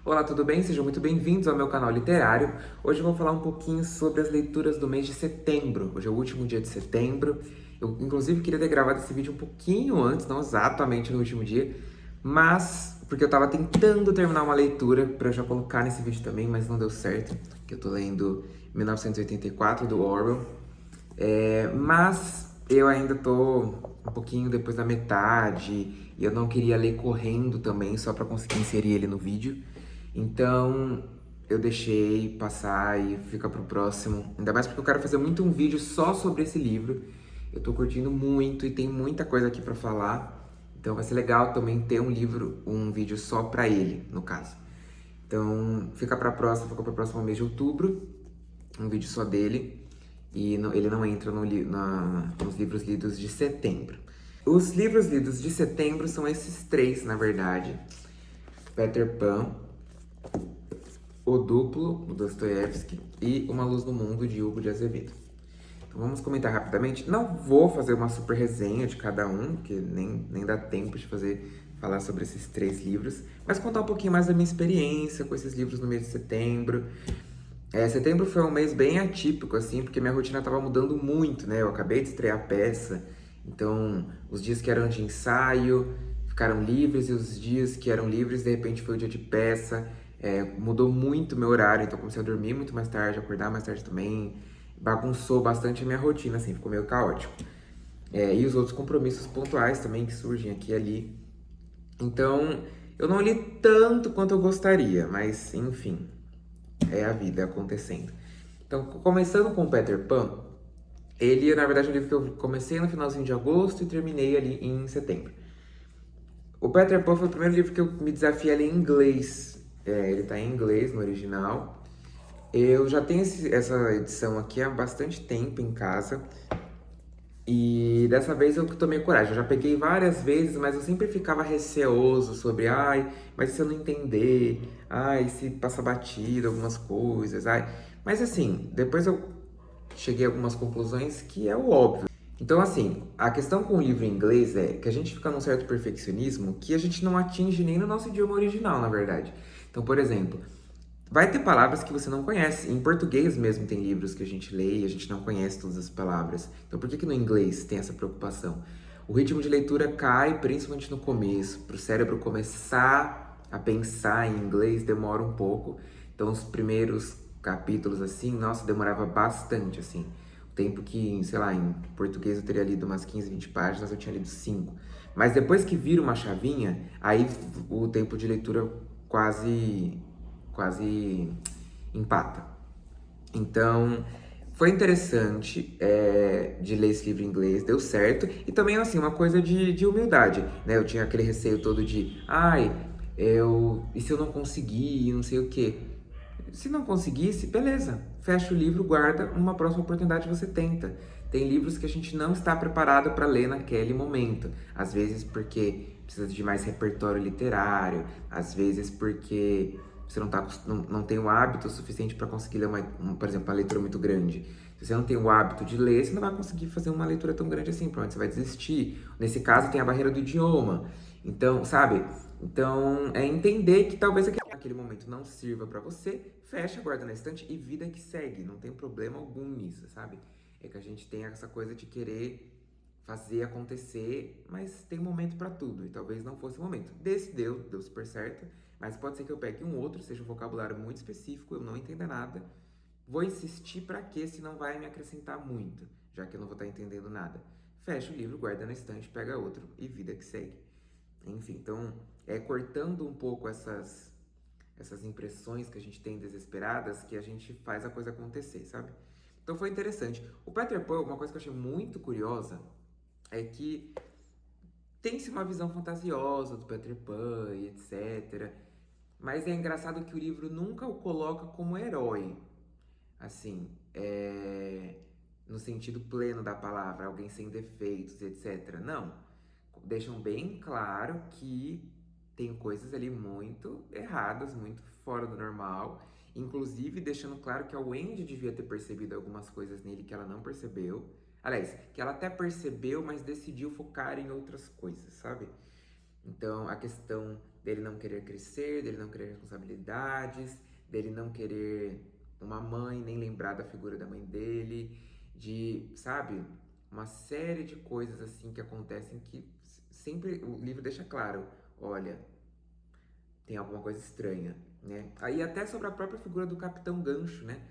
Olá, tudo bem? Sejam muito bem-vindos ao meu canal literário. Hoje eu vou falar um pouquinho sobre as leituras do mês de setembro. Hoje é o último dia de setembro. Eu, inclusive, queria ter gravado esse vídeo um pouquinho antes, não exatamente no último dia, mas porque eu tava tentando terminar uma leitura para já colocar nesse vídeo também, mas não deu certo, que eu tô lendo 1984 do Orwell. Mas eu ainda tô um pouquinho depois da metade e eu não queria ler correndo também, só para conseguir inserir ele no vídeo. Então eu deixei passar e fica pro próximo. Ainda mais porque eu quero fazer muito um vídeo só sobre esse livro. Eu tô curtindo muito e tem muita coisa aqui para falar. Então vai ser legal também ter um livro, um vídeo só para ele, no caso. Então fica para o próximo mês de outubro, um vídeo só dele. E ele não entra nos livros lidos de setembro. Os livros lidos de setembro são esses três, na verdade. Peter Pan, O Duplo, do Dostoiévski, e Uma Luz no Mundo, de Hugo de Azevedo. Então vamos comentar rapidamente. Não vou fazer uma super resenha de cada um, porque nem dá tempo de falar sobre esses três livros, mas contar um pouquinho mais da minha experiência com esses livros no mês de setembro. Setembro foi um mês bem atípico, assim, porque minha rotina tava mudando muito, né? Eu acabei de estrear a peça, então os dias que eram de ensaio ficaram livres e os dias que eram livres, de repente, foi o dia de peça. Mudou muito meu horário, então comecei a dormir muito mais tarde, acordar mais tarde também. Bagunçou bastante a minha rotina, assim, ficou meio caótico. E os outros compromissos pontuais também que surgem aqui e ali. Então, eu não li tanto quanto eu gostaria, mas enfim, é a vida acontecendo. Então, começando com Peter Pan, ele, na verdade, é um livro que eu comecei no finalzinho de agosto e terminei ali em setembro. O Peter Pan foi o primeiro livro que eu me desafiei a ler em inglês. Ele tá em inglês no original. Eu já tenho essa edição aqui há bastante tempo em casa. E dessa vez eu tomei coragem. Eu já peguei várias vezes, mas eu sempre ficava receoso sobre, ai, mas se eu não entender, ai, se passa batido algumas coisas, ai. Mas assim, depois eu cheguei a algumas conclusões que é o óbvio. Então, assim, a questão com o livro em inglês é que a gente fica num certo perfeccionismo que a gente não atinge nem no nosso idioma original, na verdade. Então, por exemplo, vai ter palavras que você não conhece. Em português mesmo tem livros que a gente lê e a gente não conhece todas as palavras. Então por que no inglês tem essa preocupação? O ritmo de leitura cai principalmente no começo. Para o cérebro começar a pensar em inglês demora um pouco. Então os primeiros capítulos assim, nossa, demorava bastante assim. O tempo que, sei lá, em português eu teria lido umas 15, 20 páginas, eu tinha lido 5. Mas depois que vira uma chavinha, aí o tempo de leitura quase empata. Então, foi interessante de ler esse livro em inglês, deu certo. E também, assim, uma coisa de humildade, né? Eu tinha aquele receio todo de, ai, e se eu não conseguir, não sei o quê. Se não conseguisse, beleza, fecha o livro, guarda, numa próxima oportunidade você tenta. Tem livros que a gente não está preparado para ler naquele momento. Às vezes porque precisa de mais repertório literário, às vezes porque você não tem o hábito suficiente para conseguir ler, por exemplo, uma leitura muito grande. Se você não tem o hábito de ler, você não vai conseguir fazer uma leitura tão grande assim, provavelmente você vai desistir. Nesse caso, tem a barreira do idioma. Então, sabe? Então, é entender que talvez aquele momento não sirva pra você, fecha, guarda na estante e vida que segue. Não tem problema algum nisso, sabe? É que a gente tem essa coisa de querer fazer acontecer, mas tem momento pra tudo e talvez não fosse o momento. Desse deu super certo, mas pode ser que eu pegue um outro, seja um vocabulário muito específico, eu não entenda nada. Vou insistir pra quê se não vai me acrescentar muito, já que eu não vou estar entendendo nada. Fecha o livro, guarda na estante, pega outro e vida que segue. Enfim, então, cortando um pouco essas impressões que a gente tem desesperadas que a gente faz a coisa acontecer, sabe? Então foi interessante. O Peter Pan, uma coisa que eu achei muito curiosa é que tem-se uma visão fantasiosa do Peter Pan e etc. Mas é engraçado que o livro nunca o coloca como herói. Assim, no sentido pleno da palavra, alguém sem defeitos, etc. Não. Deixam bem claro que tem coisas ali muito erradas, muito fora do normal. Inclusive, deixando claro que a Wendy devia ter percebido algumas coisas nele que ela não percebeu. Aliás, que ela até percebeu, mas decidiu focar em outras coisas, sabe? Então, a questão dele não querer crescer, dele não querer responsabilidades, dele não querer uma mãe, nem lembrar da figura da mãe dele, de, sabe, uma série de coisas assim que acontecem que sempre o livro deixa claro, olha, tem alguma coisa estranha, né? Aí até sobre a própria figura do Capitão Gancho, né?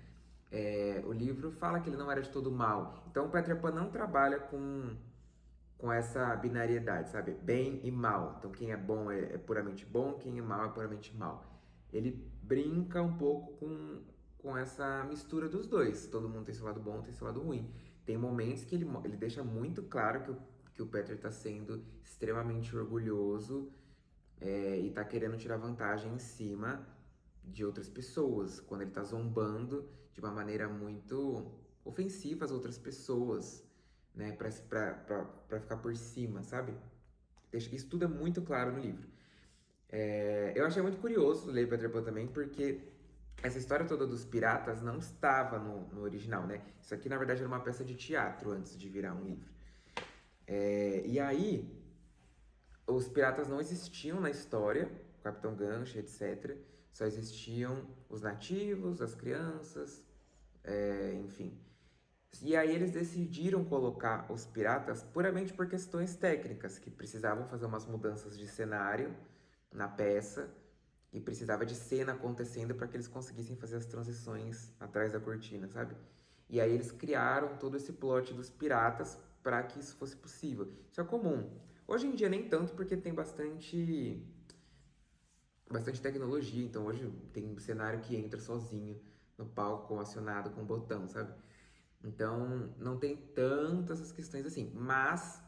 O livro fala que ele não era de todo mal. Então o Peter Pan não trabalha com essa binariedade, sabe? Bem e mal. Então quem é bom é puramente bom, quem é mal é puramente mal. Ele brinca um pouco com essa mistura dos dois. Todo mundo tem seu lado bom, tem seu lado ruim. Tem momentos que ele deixa muito claro que o Peter está sendo extremamente orgulhoso e tá querendo tirar vantagem em cima de outras pessoas, quando ele tá zombando de uma maneira muito ofensiva às outras pessoas, né, pra ficar por cima, sabe? Isso tudo é muito claro no livro. Eu achei muito curioso ler Peter Pan também, porque essa história toda dos piratas não estava no original, né? Isso aqui, na verdade, era uma peça de teatro antes de virar um livro. E aí, os piratas não existiam na história, o Capitão Gancho, etc. Só existiam os nativos, as crianças, enfim. E aí eles decidiram colocar os piratas puramente por questões técnicas, que precisavam fazer umas mudanças de cenário na peça e precisava de cena acontecendo para que eles conseguissem fazer as transições atrás da cortina, sabe? E aí eles criaram todo esse plot dos piratas para que isso fosse possível. Isso é comum. Hoje em dia nem tanto porque tem bastante tecnologia, então hoje tem um cenário que entra sozinho no palco, acionado com um botão, sabe? Então não tem tantas essas questões assim, mas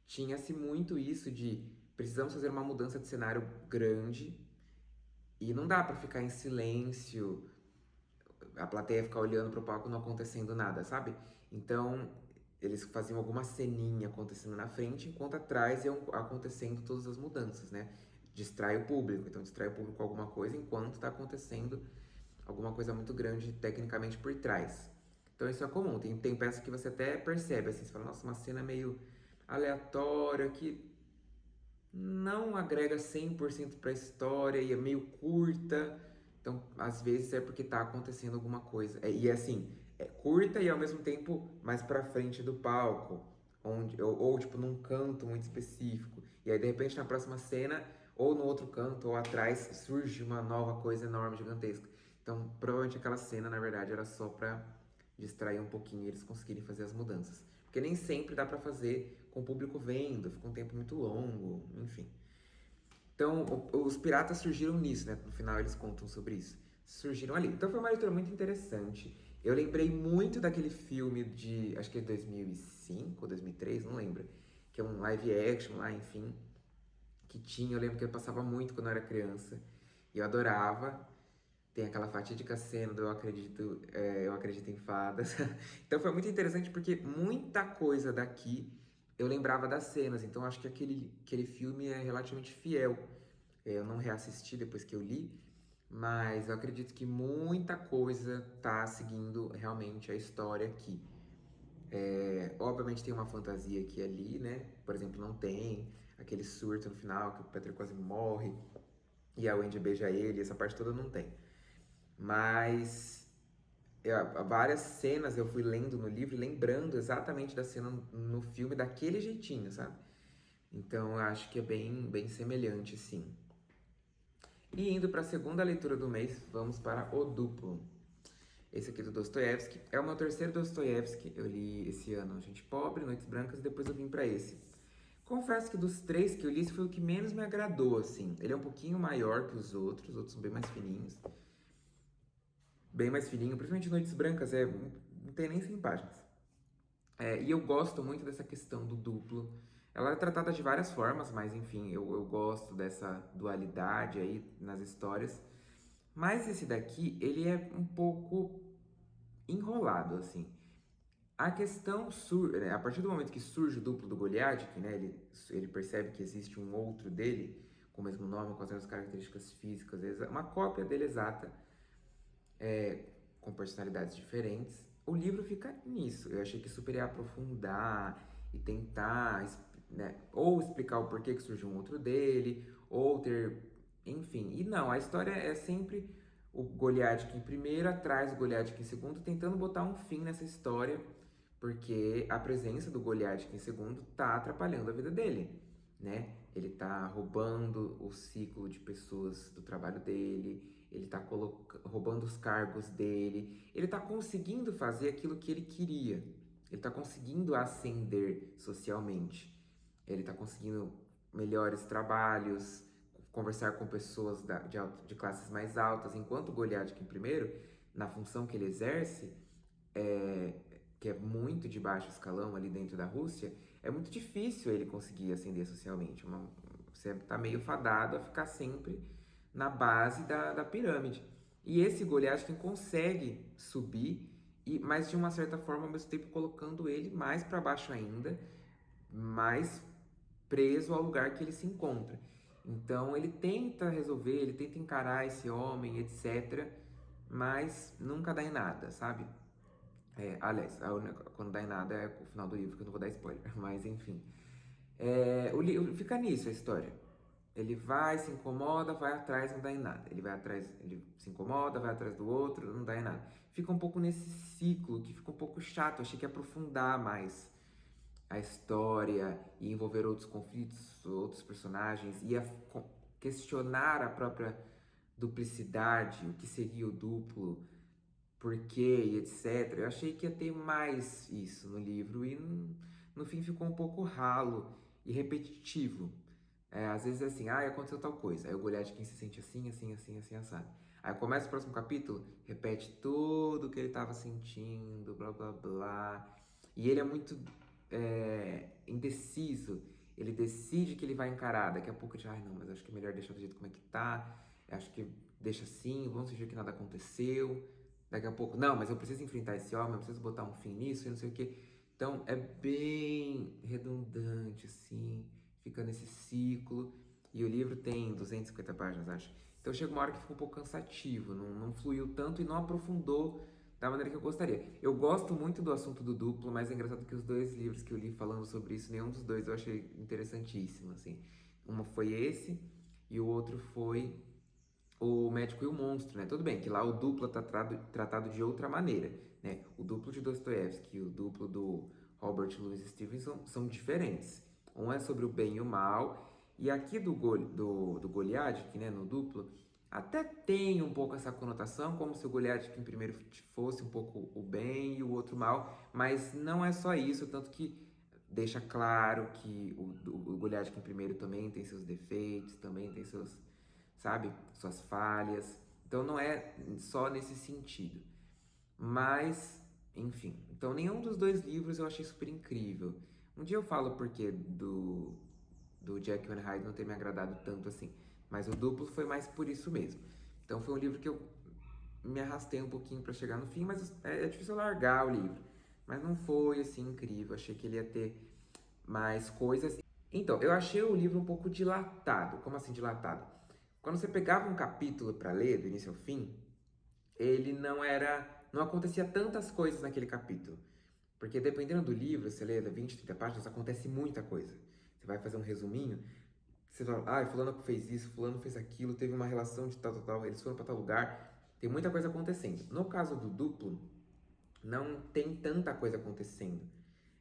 tinha-se muito isso de precisamos fazer uma mudança de cenário grande e não dá pra ficar em silêncio, a plateia ficar olhando pro palco não acontecendo nada, sabe? Então eles faziam alguma ceninha acontecendo na frente, enquanto atrás iam acontecendo todas as mudanças, né? Distrai o público, então distrai o público com alguma coisa enquanto tá acontecendo alguma coisa muito grande tecnicamente por trás. Então isso é comum, tem peça que você até percebe, assim, você fala, nossa, uma cena meio aleatória que não agrega 100% para a história e é meio curta. Então, às vezes é porque tá acontecendo alguma coisa. E assim, é curta e ao mesmo tempo mais pra frente do palco, ou tipo num canto muito específico. E aí de repente na próxima cena, ou no outro canto ou atrás, surge uma nova coisa enorme, gigantesca. Então, provavelmente aquela cena, na verdade, era só pra distrair um pouquinho e eles conseguirem fazer as mudanças. Porque nem sempre dá pra fazer com o público vendo, fica um tempo muito longo, enfim. Então, os piratas surgiram nisso, né? No final eles contam sobre isso. Surgiram ali. Então foi uma leitura muito interessante. Eu lembrei muito daquele filme de, acho que é 2005 ou 2003, não lembro. Que é um live action lá, enfim. Que tinha, eu lembro que eu passava muito quando eu era criança. E eu adorava. Tem aquela fatídica cena do eu acredito em fadas. Então foi muito interessante porque muita coisa daqui eu lembrava das cenas. Então acho que aquele filme é relativamente fiel. Eu não reassisti depois que eu li, mas eu acredito que muita coisa tá seguindo realmente a história aqui. Obviamente tem uma fantasia aqui e ali, né? Por exemplo, não tem aquele surto no final que o Peter quase morre e a Wendy beija ele, essa parte toda não tem. Mas várias cenas eu fui lendo no livro, lembrando exatamente da cena no filme daquele jeitinho, sabe? Então eu acho que é bem semelhante, sim. E indo para a segunda leitura do mês, vamos para O Duplo. Esse aqui do Dostoiévski é o meu terceiro Dostoiévski. Eu li esse ano Gente Pobre, Noites Brancas e depois eu vim para esse. Confesso que dos três que eu li, esse foi o que menos me agradou, assim. Ele é um pouquinho maior que os outros são bem mais fininhos. Bem mais fininho, principalmente Noites Brancas, não tem nem 100 páginas. E eu gosto muito dessa questão do duplo. Ela é tratada de várias formas, mas enfim, eu gosto dessa dualidade aí nas histórias. Mas esse daqui, ele é um pouco enrolado, assim. A questão surge, né, a partir do momento que surge o duplo do Goliath, que né, ele percebe que existe um outro dele, com o mesmo nome, com as mesmas características físicas, uma cópia dele exata, com personalidades diferentes. O livro fica nisso. Eu achei que super ia aprofundar e tentar, né, ou explicar o porquê que surgiu um outro dele, ou ter enfim. E não, a história é sempre o Goliath em primeiro atrás do Goliath em segundo, tentando botar um fim nessa história, porque a presença do Goliath em segundo tá atrapalhando a vida dele, né? Ele tá roubando o ciclo de pessoas do trabalho dele, ele tá roubando os cargos dele, ele tá conseguindo fazer aquilo que ele queria, ele tá conseguindo ascender socialmente, ele tá conseguindo melhores trabalhos, conversar com pessoas de classes mais altas, enquanto o Goliath em primeiro, na função que ele exerce, que é muito de baixo escalão ali dentro da Rússia, é muito difícil ele conseguir ascender socialmente. Você está meio fadado a ficar sempre na base da pirâmide. E esse Goliath consegue subir, mas de uma certa forma, ao mesmo tempo, colocando ele mais para baixo ainda, mais preso ao lugar que ele se encontra. Então ele tenta resolver, ele tenta encarar esse homem, etc. Mas nunca dá em nada, sabe? Aliás, quando dá em nada é o final do livro, que eu não vou dar spoiler. Mas enfim. O livro fica nisso a história. Ele vai, se incomoda, vai atrás, não dá em nada. Ele vai atrás, ele se incomoda, vai atrás do outro, não dá em nada. Fica um pouco nesse ciclo que fica um pouco chato. Eu achei que ia aprofundar mais a história e envolver outros conflitos, outros personagens, ia questionar a própria duplicidade, o que seria o duplo, por quê e etc. Eu achei que ia ter mais isso no livro e no fim ficou um pouco ralo e repetitivo. Às vezes é assim, aconteceu tal coisa. Aí o Goliath quem se sente assim, assim, assim, assim, assado. Aí começa o próximo capítulo, repete tudo o que ele estava sentindo, blá, blá, blá. E ele é muito indeciso. Ele decide que ele vai encarar. Daqui a pouco ele diz, não, mas acho que é melhor deixar do jeito como é que tá. Acho que deixa assim, vamos fingir que nada aconteceu. Daqui a pouco, não, mas eu preciso enfrentar esse homem, eu preciso botar um fim nisso e não sei o quê. Então é bem redundante, assim, fica nesse ciclo. E o livro tem 250 páginas, acho. Então chega uma hora que fica um pouco cansativo, não fluiu tanto e não aprofundou da maneira que eu gostaria. Eu gosto muito do assunto do duplo, mas é engraçado que os dois livros que eu li falando sobre isso, nenhum dos dois eu achei interessantíssimo, assim. Uma foi esse e o outro foi o Médico e o Monstro, né? Tudo bem que lá o duplo tá tratado de outra maneira, né? O duplo de Dostoiévski e o duplo do Robert Louis Stevenson são diferentes. Um é sobre o bem e o mal, e aqui do Goliath, que, né, no duplo, até tem um pouco essa conotação, como se o Goliath que em primeiro fosse um pouco o bem e o outro mal, mas não é só isso, tanto que deixa claro que o Goliath que em primeiro também tem seus defeitos, também tem seus, sabe, suas falhas. Então não é só nesse sentido. Mas, enfim. Então nenhum dos dois livros eu achei super incrível. Um dia eu falo porque do Jekyll and Hyde não ter me agradado tanto assim. Mas o duplo foi mais por isso mesmo. Então foi um livro que eu me arrastei um pouquinho para chegar no fim, mas é difícil largar o livro. Mas não foi assim incrível. Achei que ele ia ter mais coisas. Então, eu achei o livro um pouco dilatado. Como assim dilatado? Quando você pegava um capítulo para ler, do início ao fim, ele não acontecia tantas coisas naquele capítulo. Porque dependendo do livro, você lê 20, 30 páginas, acontece muita coisa. Você vai fazer um resuminho, você fala, fulano fez isso, fulano fez aquilo, teve uma relação de tal, tal, tal, eles foram para tal lugar. Tem muita coisa acontecendo. No caso do duplo, não tem tanta coisa acontecendo.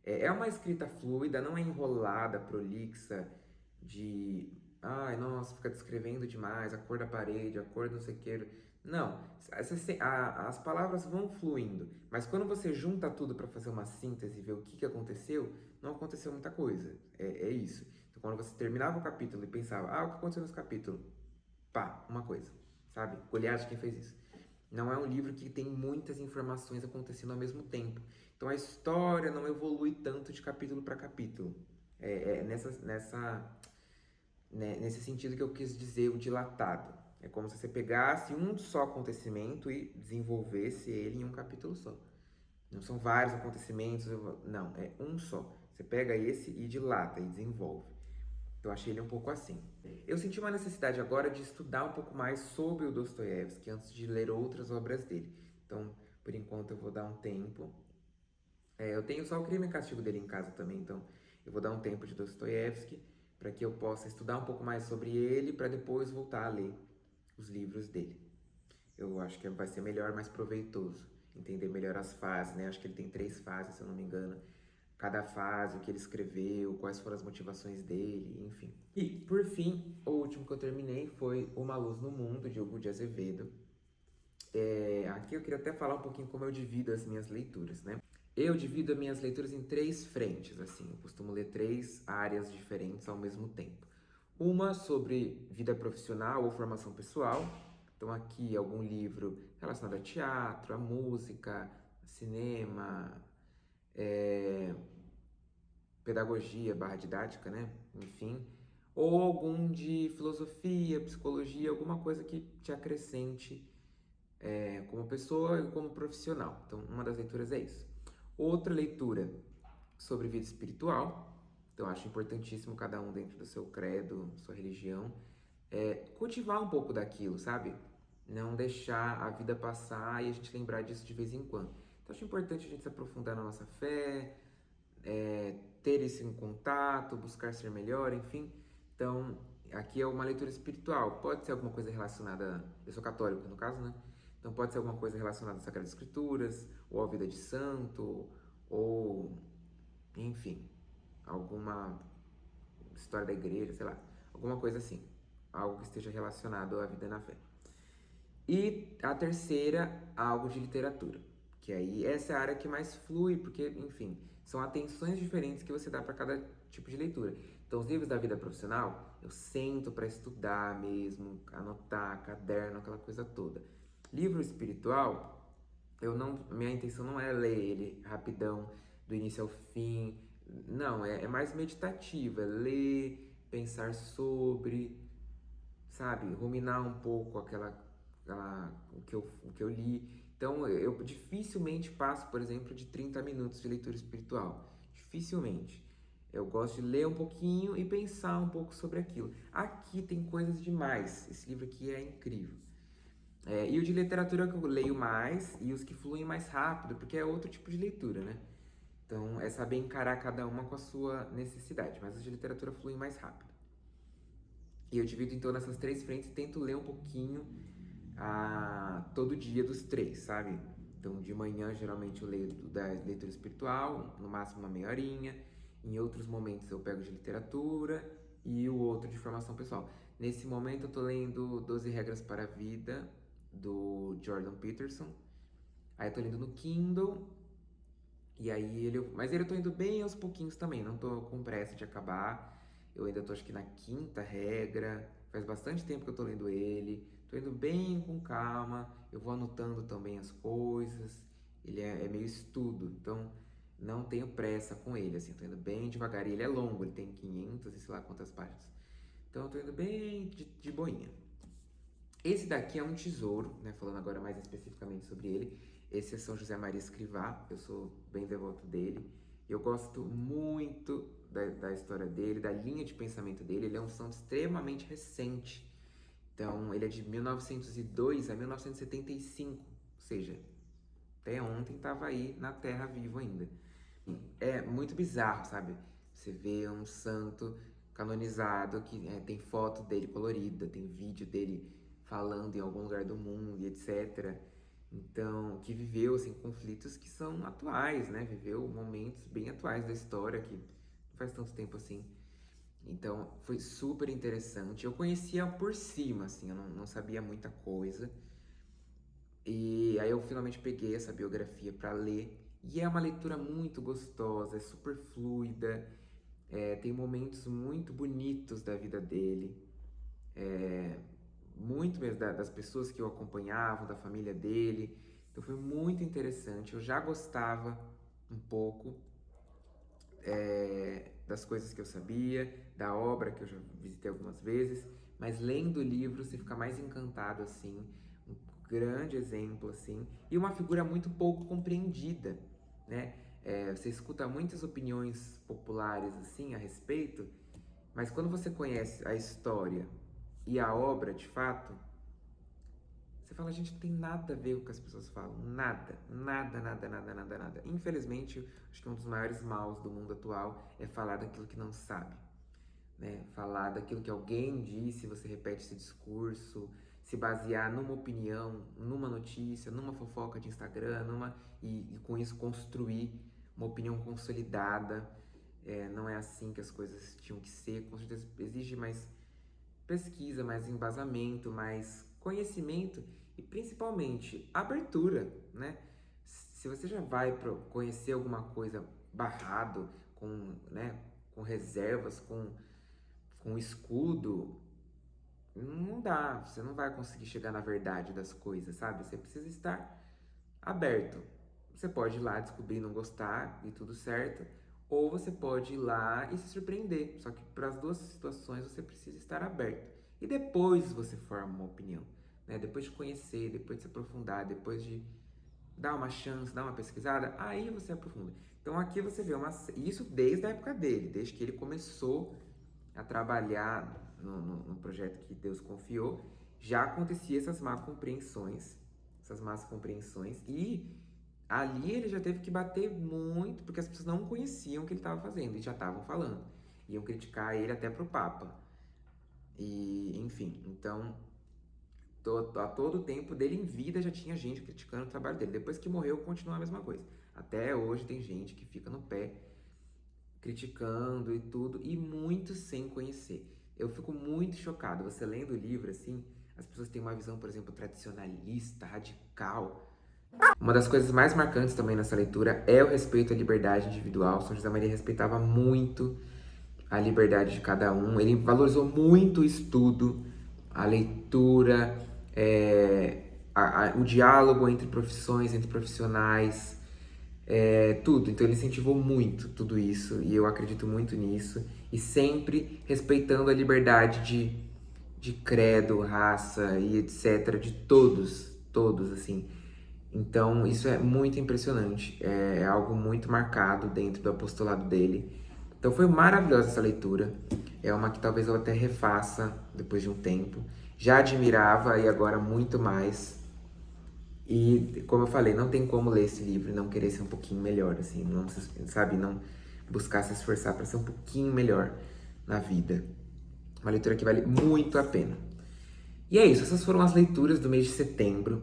É uma escrita fluida, não é enrolada, prolixa, de... Ai, nossa, fica descrevendo demais a cor da parede, a cor do não sei o que. Não, as palavras vão fluindo, mas quando você junta tudo para fazer uma síntese e ver o que aconteceu, não aconteceu muita coisa. É isso. Então, quando você terminava o capítulo e pensava, o que aconteceu nesse capítulo? Pá, uma coisa, sabe? Goliath, quem fez isso? Não é um livro que tem muitas informações acontecendo ao mesmo tempo. Então a história não evolui tanto de capítulo para capítulo. Nesse sentido que eu quis dizer o dilatado. É como se você pegasse um só acontecimento e desenvolvesse ele em um capítulo só. Não são vários acontecimentos, não, é um só. Você pega esse e dilata e desenvolve. Então achei ele um pouco assim. Eu senti uma necessidade agora de estudar um pouco mais sobre o Dostoiévski antes de ler outras obras dele. Então, por enquanto, eu vou dar um tempo. Eu tenho só o Crime e Castigo dele em casa também, então eu vou dar um tempo de Dostoiévski para que eu possa estudar um pouco mais sobre ele, para depois voltar a ler os livros dele. Eu acho que vai ser melhor, mais proveitoso, entender melhor as fases, né? Acho que ele tem 3 fases, se eu não me engano. Cada fase, o que ele escreveu, quais foram as motivações dele, enfim. E, por fim, o último que eu terminei foi Uma Luz no Mundo, de Hugo de Azevedo. Aqui eu queria até falar um pouquinho como eu divido as minhas leituras, né? Eu divido as minhas leituras em 3 frentes, assim. Eu costumo ler 3 áreas diferentes ao mesmo tempo. Uma sobre vida profissional ou formação pessoal. Então aqui algum livro relacionado a teatro, a música, a cinema, pedagogia barra didática, né? Enfim. Ou algum de filosofia, psicologia, alguma coisa que te acrescente como pessoa e como profissional. Então, uma das leituras é isso. Outra leitura sobre vida espiritual. Então, acho importantíssimo cada um dentro do seu credo, sua religião, cultivar um pouco daquilo, sabe? Não deixar a vida passar e a gente lembrar disso de vez em quando. Então, acho importante a gente se aprofundar na nossa fé, ter isso em contato, buscar ser melhor, enfim. Então, aqui é uma leitura espiritual. Pode ser alguma coisa relacionada... Eu sou católico, no caso, né? Então, pode ser alguma coisa relacionada às Sagradas Escrituras, ou à vida de santo, ou... Enfim, alguma história da igreja, sei lá. Alguma coisa assim. Algo que esteja relacionado à vida na fé. E a terceira, algo de literatura. Que aí essa é a área que mais flui, porque, enfim, são atenções diferentes que você dá para cada tipo de leitura. Então, os livros da vida profissional, eu sento para estudar mesmo, anotar, caderno, aquela coisa toda. Livro espiritual, minha intenção não é ler ele rapidão, do início ao fim. Não, é mais meditativa, é ler, pensar sobre, sabe, ruminar um pouco o que eu li. Então, eu dificilmente passo, por exemplo, de 30 minutos de leitura espiritual. Dificilmente. Eu gosto de ler um pouquinho e pensar um pouco sobre aquilo. Aqui tem coisas demais. Esse livro aqui é incrível. E o de literatura que eu leio mais e os que fluem mais rápido, porque é outro tipo de leitura, né? Então, é saber encarar cada uma com a sua necessidade. Mas os de literatura fluem mais rápido. E eu divido então nessas 3 frentes e tento ler um pouquinho todo dia dos 3, sabe? Então de manhã geralmente eu leio da leitura espiritual, no máximo uma meia horinha. Em outros momentos eu pego de literatura e o outro de formação pessoal. Nesse momento eu tô lendo 12 Regras para a Vida, do Jordan Peterson. Aí eu tô lendo no Kindle. E aí mas ele eu tô indo bem aos pouquinhos também, não tô com pressa de acabar. Eu ainda tô acho que na 5ª regra, faz bastante tempo que eu tô lendo ele. Tô indo bem com calma, eu vou anotando também as coisas. Ele é meio estudo, então não tenho pressa com ele, assim, tô indo bem devagar. E ele é longo, ele tem 500 e sei lá quantas páginas. Então eu tô indo bem de boinha. Esse daqui é um tesouro, né? Falando agora mais especificamente sobre ele. Esse é São José Maria Escrivá, eu sou bem devoto dele. Eu gosto muito da história dele, da linha de pensamento dele. Ele é um santo extremamente recente. Então, ele é de 1902 a 1975, ou seja, até ontem estava aí na Terra vivo ainda. É muito bizarro, sabe? Você vê um santo canonizado que tem foto dele colorida, tem vídeo dele falando em algum lugar do mundo e etc. Então, que viveu assim, conflitos que são atuais, né? Viveu momentos bem atuais da história, que não faz tanto tempo assim. Então, foi super interessante. Eu conhecia por cima, assim, eu não sabia muita coisa. E aí eu finalmente peguei essa biografia para ler. E é uma leitura muito gostosa, é super fluida, tem momentos muito bonitos da vida dele. Muito mesmo das pessoas que o acompanhavam, da família dele. Então foi muito interessante. Eu já gostava um pouco das coisas que eu sabia, da obra que eu já visitei algumas vezes, mas lendo o livro você fica mais encantado assim, um grande exemplo assim, e uma figura muito pouco compreendida, né? Você escuta muitas opiniões populares assim a respeito, mas quando você conhece a história e a obra de fato, você fala, gente, não tem nada a ver com o que as pessoas falam. Nada, nada, nada, nada, nada, nada. Infelizmente, acho que um dos maiores maus do mundo atual é falar daquilo que não sabe, né? Falar daquilo que alguém disse, você repete esse discurso, se basear numa opinião, numa notícia, numa fofoca de Instagram, e com isso construir uma opinião consolidada. Não é assim que as coisas tinham que ser. Com certeza exige mais pesquisa, mais embasamento, mais conhecimento e principalmente abertura, né? Se você já vai conhecer alguma coisa barrado, né, com reservas, com escudo, não dá, você não vai conseguir chegar na verdade das coisas, sabe? Você precisa estar aberto. Você pode ir lá descobrir e não gostar e tudo certo, ou você pode ir lá e se surpreender. Só que para as duas situações você precisa estar aberto. E depois você forma uma opinião, né? Depois de conhecer, depois de se aprofundar, depois de dar uma chance, dar uma pesquisada, aí você aprofunda. Então aqui você vê isso desde a época dele, desde que ele começou a trabalhar no projeto que Deus confiou, já acontecia essas más compreensões, e ali ele já teve que bater muito, porque as pessoas não conheciam o que ele estava fazendo, e já estavam falando, iam criticar ele até pro Papa, e enfim, então a todo tempo dele em vida já tinha gente criticando o trabalho dele, depois que morreu continua a mesma coisa, até hoje tem gente que fica no pé, criticando e tudo, e muito sem conhecer. Eu fico muito chocado. Você lendo o livro, assim, as pessoas têm uma visão, por exemplo, tradicionalista, radical. Uma das coisas mais marcantes também nessa leitura é o respeito à liberdade individual. São José Maria respeitava muito a liberdade de cada um. Ele valorizou muito o estudo, a leitura, o diálogo entre profissões, entre profissionais, tudo. Então ele incentivou muito tudo isso e eu acredito muito nisso. E sempre respeitando a liberdade de credo, raça e etc. de todos, assim. Então isso é muito impressionante, é algo muito marcado dentro do apostolado dele. Então foi maravilhosa essa leitura, é uma que talvez eu até refaça depois de um tempo. Já admirava e agora muito mais. E, como eu falei, não tem como ler esse livro e não querer ser um pouquinho melhor, assim, não, sabe, não buscar se esforçar para ser um pouquinho melhor na vida. Uma leitura que vale muito a pena. E é isso, essas foram as leituras do mês de setembro.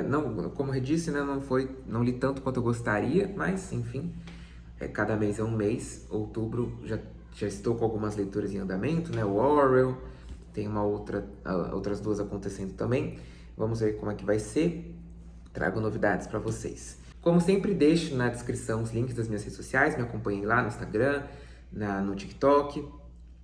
Não, como eu disse, né, não li tanto quanto eu gostaria, mas, enfim, cada mês é um mês. Outubro já estou com algumas leituras em andamento, né, o Orwell, tem outras duas acontecendo também. Vamos ver como é que vai ser. Trago novidades para vocês. Como sempre, deixo na descrição os links das minhas redes sociais. Me acompanhem lá no Instagram, no TikTok.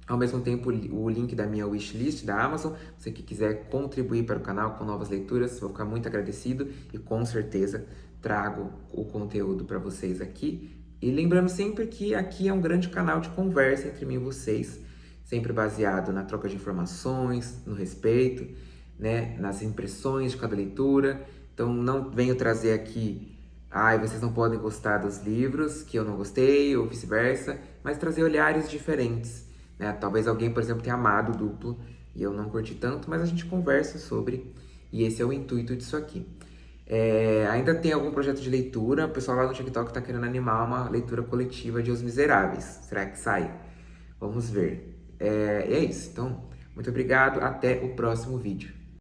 Ao mesmo tempo, o link da minha wishlist da Amazon. Você que quiser contribuir para o canal com novas leituras, vou ficar muito agradecido. E com certeza trago o conteúdo para vocês aqui. E lembrando sempre que aqui é um grande canal de conversa entre mim e vocês. Sempre baseado na troca de informações, no respeito, né, nas impressões de cada leitura. Então não venho trazer aqui, vocês não podem gostar dos livros que eu não gostei, ou vice-versa, mas trazer olhares diferentes, né? Talvez alguém, por exemplo, tenha amado o Duplo e eu não curti tanto, mas a gente conversa sobre, e esse é o intuito disso aqui. Ainda tem algum projeto de leitura, o pessoal lá no TikTok tá querendo animar uma leitura coletiva de Os Miseráveis. Será que sai? Vamos ver. É isso, então, muito obrigado, até o próximo vídeo.